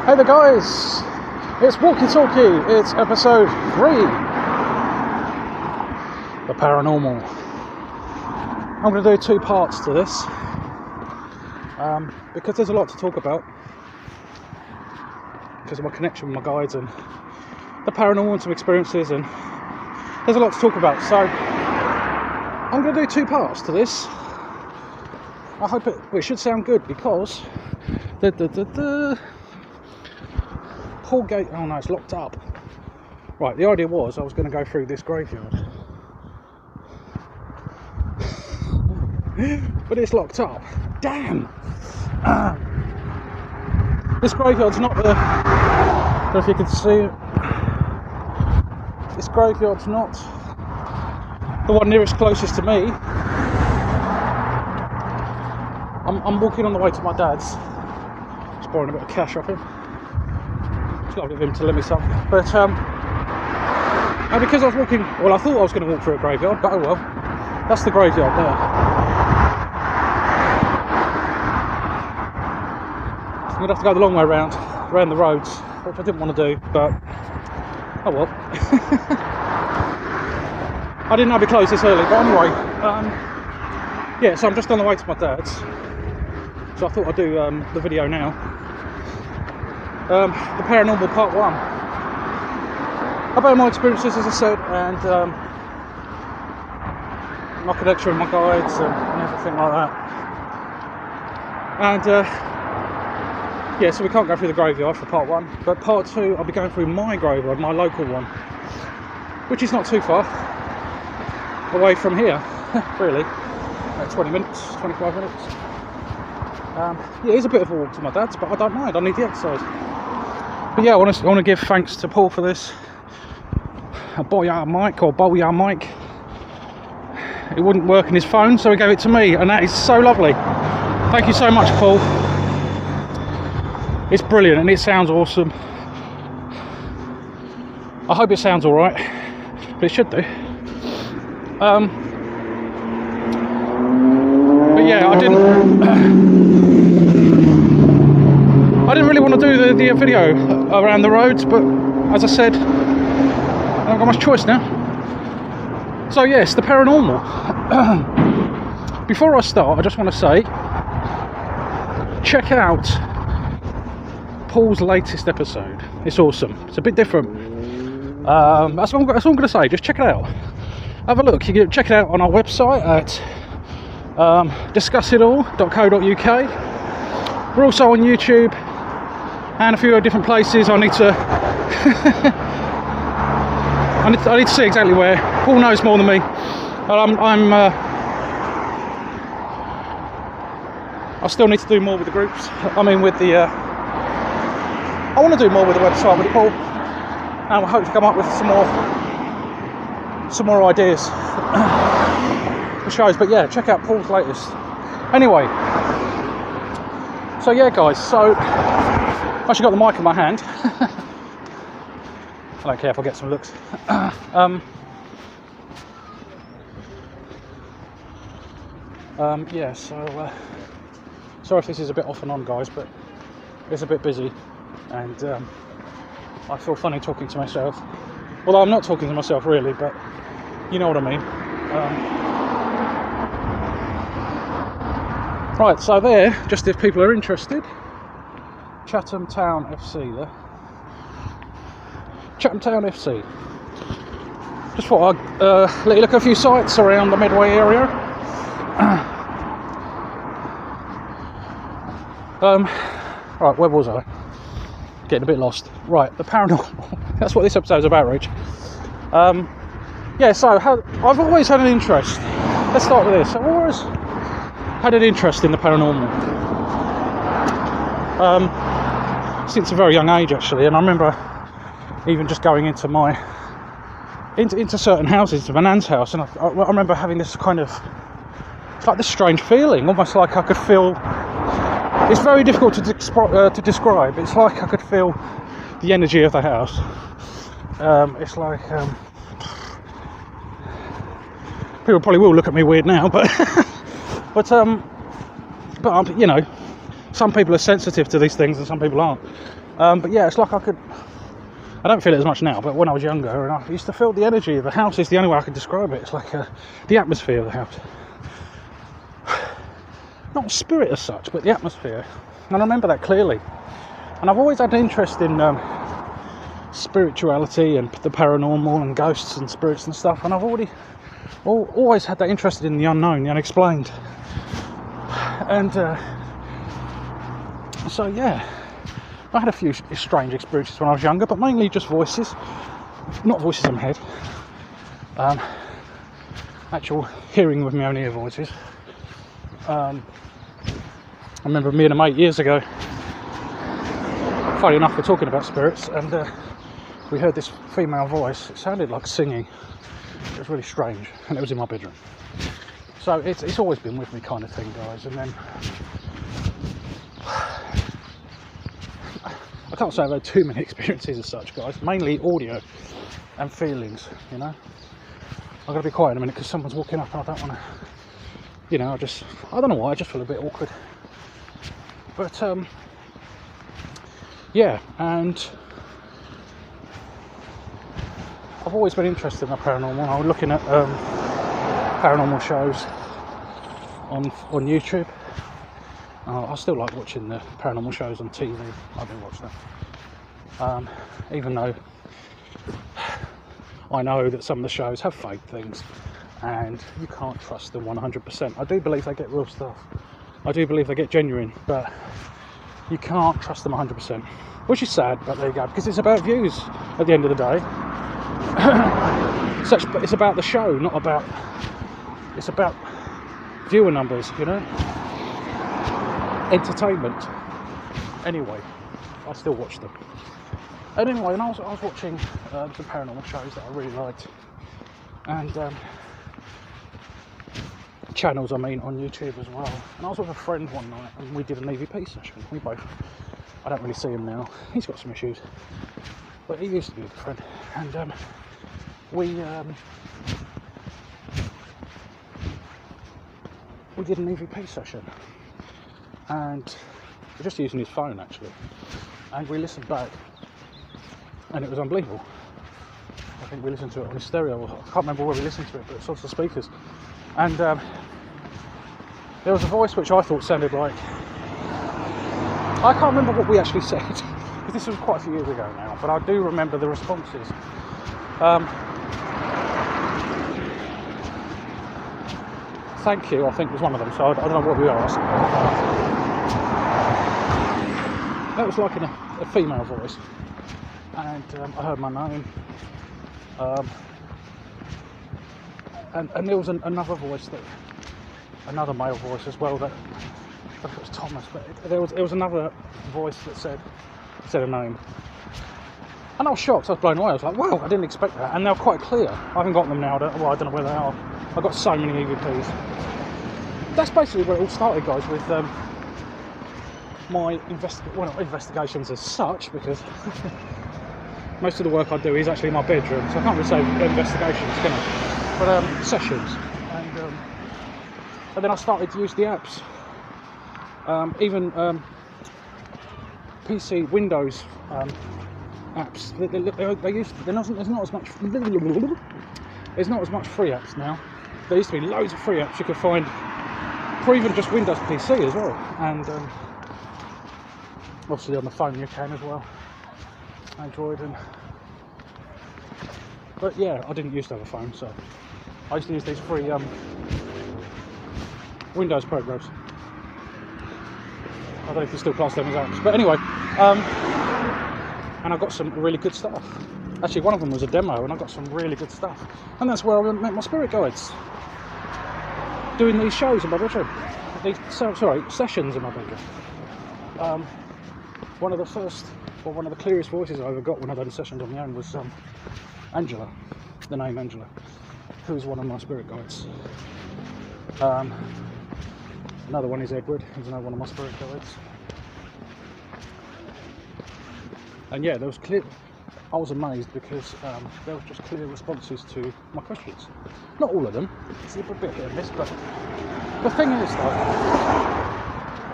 Hey there guys, it's Walkie Talkie, it's episode 3, the paranormal. I'm going to do 2 parts to this, because there's a lot to talk about, because of my connection with my guides and the paranormal and some experiences, and there's a lot to talk about, so I'm going to do 2 parts to this. I hope it should sound good, because Hall gate, oh no, it's locked up. Right, the idea was I was going to go through this graveyard, but it's locked up. Damn! This graveyard's not the, I don't know if you can see it, this graveyard's not the one nearest closest to me. I'm walking on the way to my dad's, just borrowing a bit of cash off him. It's lovely of him to lend me some, but and because I was walking, well, I thought I was going to walk through a graveyard, but oh well, that's the graveyard there. I'm going to have to go the long way around the roads, which I didn't want to do, but oh well. I didn't know it'd be closed this early, but anyway, yeah, so I'm just on the way to my dad's, so I thought I'd do the video now. The paranormal part 1, about my experiences, as I said, and my connection with my guides and everything like that. And yeah, so we can't go through the graveyard for part 1, but part 2 I'll be going through my graveyard, my local one, which is not too far away from here, really, 20 minutes, 25 minutes. Yeah, it's a bit of a walk to my dad's, but I don't mind, I need the exercise. But yeah, I want to give thanks to Paul for this. A boyar mic, or boyar mic. It wouldn't work in his phone, so he gave it to me, and that is so lovely. Thank you so much, Paul. It's brilliant, and it sounds awesome. I hope it sounds alright, but it should do. But yeah, I didn't really want to do the video around the roads, but as I said, I haven't got much choice now. So yes, the paranormal. Before I start, I just want to say, check out Paul's latest episode. It's awesome. It's a bit different. That's all I'm going to say. Just check it out. Have a look. You can check it out on our website at discussitall.co.uk. We're also on YouTube and a few other different places. I need to I need to see exactly where. Paul knows more than me. I still need to do more with the groups. I mean, with the I want to do more with the website with Paul, and I hope to come up with some more ideas for shows. But yeah, check out Paul's latest. Anyway, so yeah, guys. So I've actually got the mic in my hand. I don't care if I get some looks. Yeah. So sorry if this is a bit off and on, guys, but it's a bit busy, and I feel funny talking to myself. Although I'm not talking to myself really, but you know what I mean. Right, so there, just if people are interested, Chatham Town FC there. Chatham Town FC. Just thought I'd let you look at a few sites around the Medway area. Right, where was I? Getting a bit lost. Right, the paranormal. That's what this episode's about, Rach. Yeah, so I've always had an interest. Let's start with this. I've always had an interest in the paranormal. Since a very young age, actually, and I remember even just going into certain houses, to my nan's house, and I remember having this kind of, it's like this strange feeling, almost like I could feel. It's very difficult to describe. It's like I could feel the energy of the house. It's like people probably will look at me weird now, but you know, some people are sensitive to these things and some people aren't. But yeah, it's like I don't feel it as much now, but when I was younger, and I used to feel the energy of the house. Is the only way I could describe it. It's like the atmosphere of the house. Not spirit as such, but the atmosphere. And I remember that clearly. And I've always had an interest in spirituality and the paranormal and ghosts and spirits and stuff. And I've always had that interest in the unknown, the unexplained. And so yeah, I had a few strange experiences when I was younger, but mainly just voices, not voices in my head. Actual hearing with my own ear voices. I remember me and a mate years ago, funny enough, we're talking about spirits, and we heard this female voice. It sounded like singing. It was really strange, and it was in my bedroom. So it's always been with me, kind of thing, guys. And then I can't say I've had too many experiences as such, guys. Mainly audio and feelings, you know. I've got to be quiet in a minute because someone's walking up and I don't want to, you know, I don't know why, I just feel a bit awkward. But yeah, and I've always been interested in the paranormal. I was looking at paranormal shows on YouTube. I still like watching the paranormal shows on TV. I do watch them, even though I know that some of the shows have fake things and you can't trust them 100%. I do believe they get real stuff. I do believe they get genuine, but you can't trust them 100%, which is sad, but there you go, because it's about views at the end of the day. But it's about the show, not about, it's about viewer numbers, you know, entertainment. Anyway, I still watch them. And anyway, and I was watching some paranormal shows that I really liked, and channels, I mean, on YouTube as well. And I was with a friend one night and we did an EVP session. We both, I don't really see him now, he's got some issues, but he used to be a good friend. And we did an EVP session, and we're just using his phone actually, and we listened back, and it was unbelievable. I think we listened to it on his stereo. I can't remember where we listened to it, but it's on the speakers. And there was a voice which I thought sounded like, I can't remember what we actually said, because this was quite a few years ago now, but I do remember the responses. Thank you, I think was one of them, so I don't know what we asked. That was like a female voice, and I heard my name. And there was another voice, another male voice as well, that, I don't know if it was Thomas, but there was another voice that said a name. And I was shocked, I was blown away. I was like, wow, I didn't expect that. And they're quite clear. I haven't got them now, I don't know where they are. I've got so many EVPs. That's basically where it all started, guys, with my not investigations as such, because most of the work I do is actually in my bedroom, so I can't really say investigations, can I? But sessions. And then I started to use the apps. Even PC, Windows apps. There's not as much free apps now. There used to be loads of free apps you could find for even just Windows PC as well, and obviously on the phone you can as well, Android. But yeah, I didn't used to have a phone, so I used to use these free Windows programs. I don't know if you still class them as apps, but anyway, and I got some really good stuff. Actually, one of them was a demo, and I got some really good stuff. And that's where I met my spirit guides, doing these shows in my bedroom. Sessions in my bedroom. One of the clearest voices I ever got when I done sessions on my own was Angela, the name Angela, who is one of my spirit guides. Another one is Edward, he's another one of my spirit guides. And yeah, there was clear. I was amazed because there was just clear responses to my questions. Not all of them, it's a bit hit and miss, but the thing is though,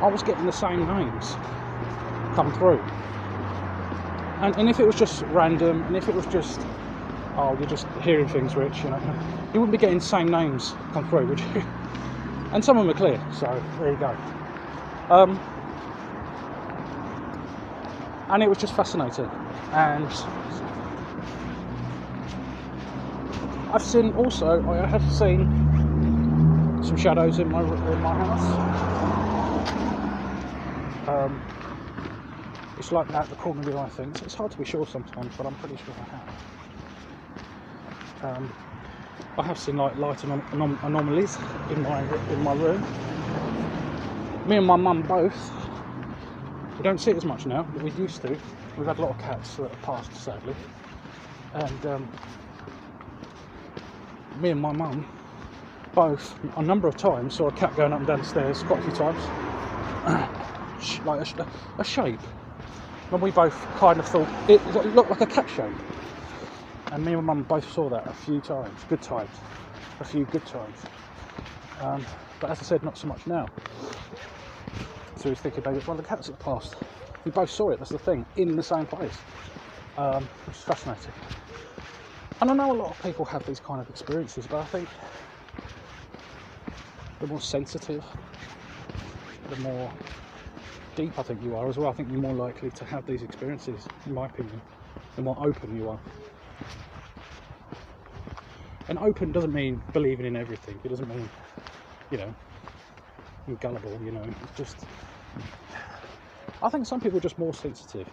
I was getting the same names come through. And if it was just random, and if it was just, oh, you're just hearing things, Rich, you know, you wouldn't be getting the same names come through, would you? And some of them are clear, so there you go. And it was just fascinating. And I have seen some shadows in my house. It's like that, the corner of your eye thing. It's hard to be sure sometimes, but I'm pretty sure I have. I have seen like light anomalies in my room. Me and my mum both. We don't see it as much now, but we used to. We've had a lot of cats that have passed, sadly. And me and my mum both, a number of times, saw a cat going up and down the stairs quite a few times. Like a shape. And we both kind of thought it looked like a cat shape. And me and my mum both saw that a few times, a few good times. But as I said, not so much now. So we was thinking maybe it's one of the cats that passed. We both saw it, that's the thing, in the same place. Which is fascinating. And I know a lot of people have these kind of experiences, but I think the more sensitive, the more deep I think you are as well. I think you're more likely to have these experiences, in my opinion, the more open you are. And open doesn't mean believing in everything. It doesn't mean, you know, you're gullible, you know. It's just, I think some people are just more sensitive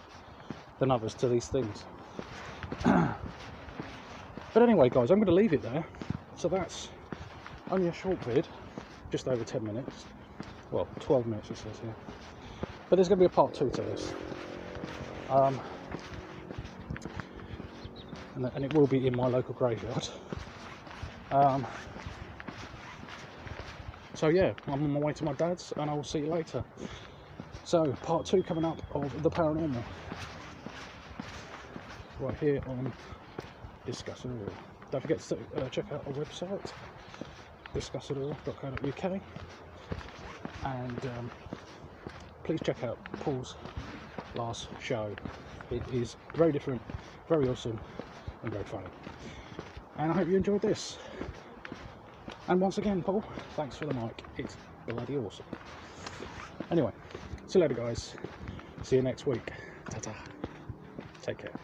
than others to these things. But anyway, guys, I'm going to leave it there. So that's only a short vid, just over 10 minutes. Well, 12 minutes it says here. But there's going to be a part 2 to this. And it will be in my local graveyard. So yeah, I'm on my way to my dad's, and I will see you later. So part 2 coming up of the paranormal, right here on Discuss It All. Don't forget to check out our website, discussitall.co.uk, and please check out Paul's last show. It is very different, very awesome, and very funny. And I hope you enjoyed this. And once again, Paul, thanks for the mic. It's bloody awesome. Anyway, see you later, guys. See you next week. Ta-ta. Take care.